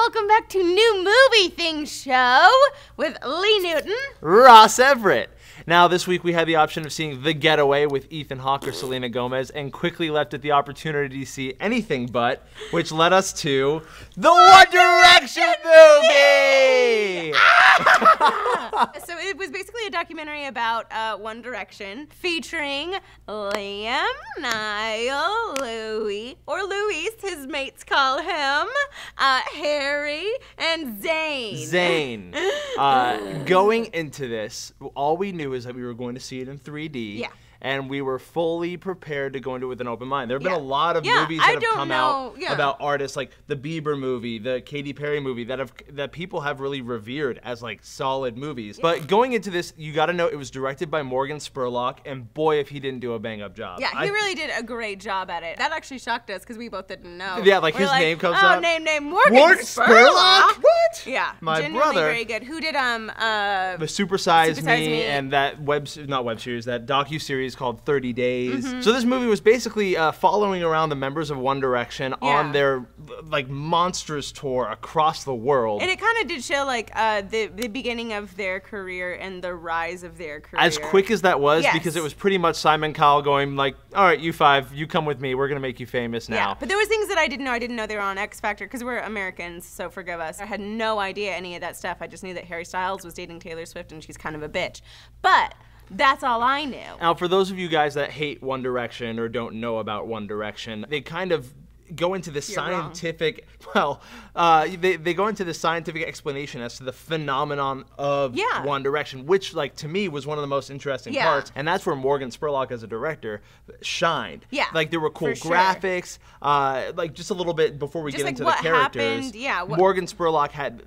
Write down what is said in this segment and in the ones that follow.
welcome back to New Movie Things Show with Lee Newton, Ross Everett. Now, this week we had the option of seeing The Getaway with Ethan Hawke or Selena Gomez, and quickly left at the opportunity to see Anything But, which led us to the One Direction movie! So it was basically a documentary about One Direction, featuring Liam, Niall, Louis, or Luis, his mates call him, Harry, and Zayn. Going into this, all we knew is that we were going to see it in 3D. Yeah. And we were fully prepared to go into it with an open mind. There have been a lot of movies I that have come out Yeah. about artists, like the Bieber movie, the Katy Perry movie, that people have really revered as like solid movies. Yeah. But going into this, you got to know it was directed by Morgan Spurlock, and boy, if he didn't do a bang-up job. Yeah, he really did a great job at it. That actually shocked us because we both didn't know. Yeah, like his name comes up. Oh, name Morgan Spurlock. What? Yeah, my genuinely brother. Very good. Who did the Super Size Me and that that docu-series called 30 Days. So this movie was basically following around the members of One Direction on their like monstrous tour across the world. And it kind of did show like the beginning of their career and the rise of their career. As quick as that was, because it was pretty much Simon Cowell going like, all right, you five, you come with me, we're gonna make you famous now. Yeah, but there was things that I didn't know. I didn't know they were on X Factor because we're Americans, so forgive us. I had no idea any of that stuff. I just knew that Harry Styles was dating Taylor Swift and she's kind of a bitch. But that's all I knew. Now, for those of you guys that hate One Direction or don't know about One Direction, they kind of go into this scientific, they go into the scientific explanation as to the phenomenon of One Direction, which, like, to me was one of the most interesting parts, and that's where Morgan Spurlock as a director shined. Yeah, like there were cool graphics, like just a little bit before we get into the characters. Morgan Spurlock had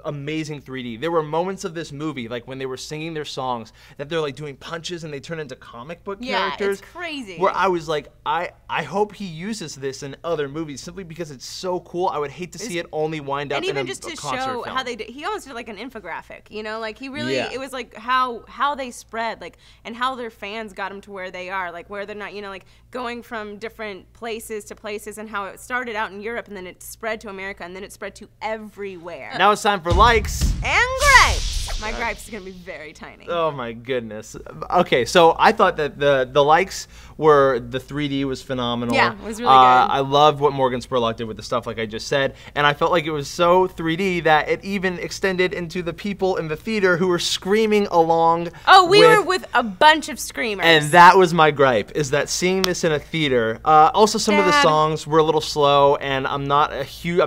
amazing 3D. There were moments of this movie, like when they were singing their songs, that they're like doing punches and they turn into comic book characters. Yeah, it's crazy. Where I was like, I hope he uses this in other movies simply because it's so cool. I would hate to see it only wind up in a concert film. And even just to show how they did, he almost did like an infographic, you know, like he really, it was like how they spread, like, and how their fans got them to where they are, like where they're not, you know, like going from different places to places, and how it started out in Europe and then it spread to America and then it spread to everywhere. Now it's time for likes and gripes. My gripes is gonna be very tiny. Oh my goodness. Okay, so I thought that the likes were the 3D was phenomenal. Yeah, it was really good. I loved what Morgan Spurlock did with the stuff, like I just said, and I felt like it was so 3D that it even extended into the people in the theater who were screaming along. Oh, we were with a bunch of screamers. And that was my gripe, is that seeing this in a theater. Also, some of the songs were a little slow, and I'm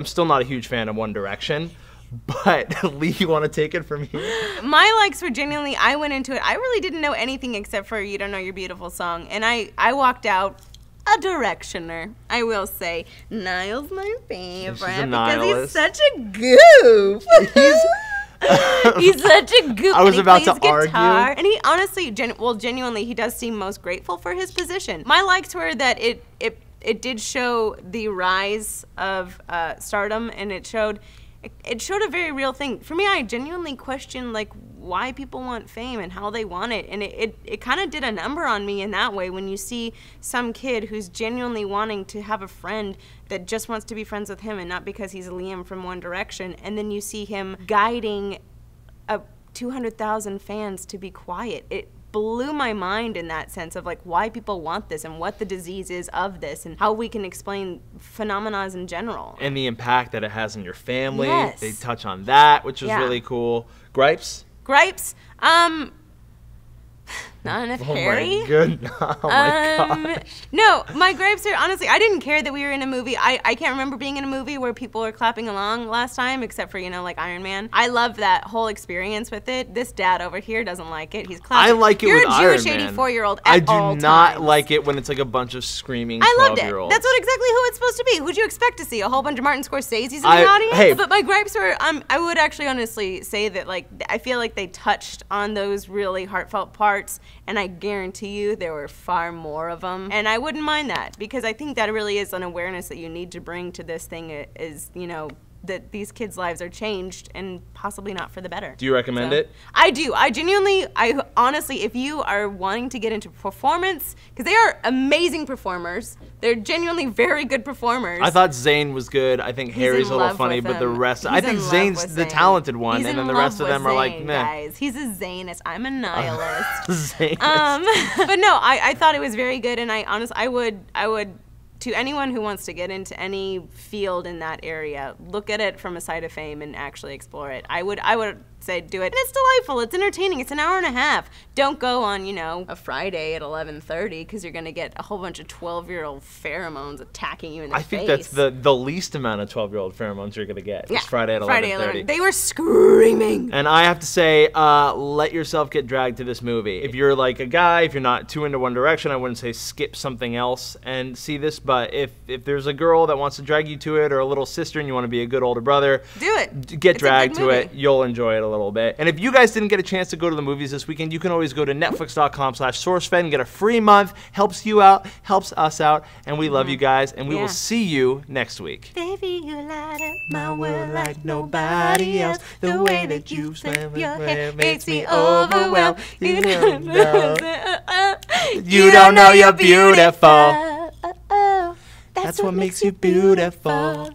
still not a huge fan of One Direction. But Lee, you want to take it from here? My likes were genuinely, I went into it, I really didn't know anything except for You Don't Know Your Beautiful Song, and I walked out a Directioner, I will say. Niall's my favorite because he's such a goof. He's such a goof. I was about to argue. And he honestly, genuinely, he does seem most grateful for his position. My likes were that it did show the rise of stardom, and it showed a very real thing. For me, I genuinely question like why people want fame and how they want it, and it kind of did a number on me in that way when you see some kid who's genuinely wanting to have a friend that just wants to be friends with him and not because he's Liam from One Direction, and then you see him guiding 200,000 fans to be quiet. It blew my mind in that sense of like why people want this and what the disease is of this and how we can explain phenomena in general. And the impact that it has on your family. Yes. They touch on that, which was really cool. Gripes? Gripes? Not enough Harry. My goodness. Oh my gosh. No, my gripes are, honestly, I didn't care that we were in a movie. I can't remember being in a movie where people were clapping along last time, except for, you know, like Iron Man. I love that whole experience with it. This dad over here doesn't like it. He's clapping. I like it with Iron Man. You're a Jewish 84-year-old at all times. I do not like it when it's like a bunch of screaming 12-year-olds. I loved it. That's exactly who it's supposed to be. Who'd you expect to see? A whole bunch of Martin Scorsese's in the audience? Hey. But my gripes were, I would actually honestly say that, like, I feel like they touched on those really heartfelt parts, and I guarantee you there were far more of them. And I wouldn't mind that, because I think that really is an awareness that you need to bring to this thing is, you know, that these kids' lives are changed and possibly not for the better. Do you recommend it? I do. I honestly, if you are wanting to get into performance, because they are amazing performers, they're genuinely very good performers. I thought Zayn was good. I think Harry's a little funny, but the rest, I think Zayn's the talented one, and then the rest of them are like, meh. Guys, he's a Zaynist. I'm a nihilist. But no, I thought it was very good, and I would. To anyone who wants to get into any field in that area, look at it from a side of fame and actually explore it. I would say do it. And it's delightful. It's entertaining. It's an hour and a half. Don't go on, a Friday at 11:30 because you're going to get a whole bunch of 12-year-old pheromones attacking you in the face. I think that's the least amount of 12-year-old pheromones you're going to get. Yeah. Friday at 11:30. They were screaming. And I have to say, let yourself get dragged to this movie. If you're like a guy, if you're not too into One Direction, I wouldn't say skip something else and see this. But if there's a girl that wants to drag you to it, or a little sister and you want to be a good older brother, do it. Get dragged to it. You'll enjoy it a little bit. And if you guys didn't get a chance to go to the movies this weekend, you can always go to netflix.com/SourceFed and get a free month. Helps you out, helps us out, and we love you guys, and we will see you next week. Baby, you light up my world like nobody else. The way that you flip your hair makes me overwhelmed. You don't know you're beautiful. That's what makes you beautiful.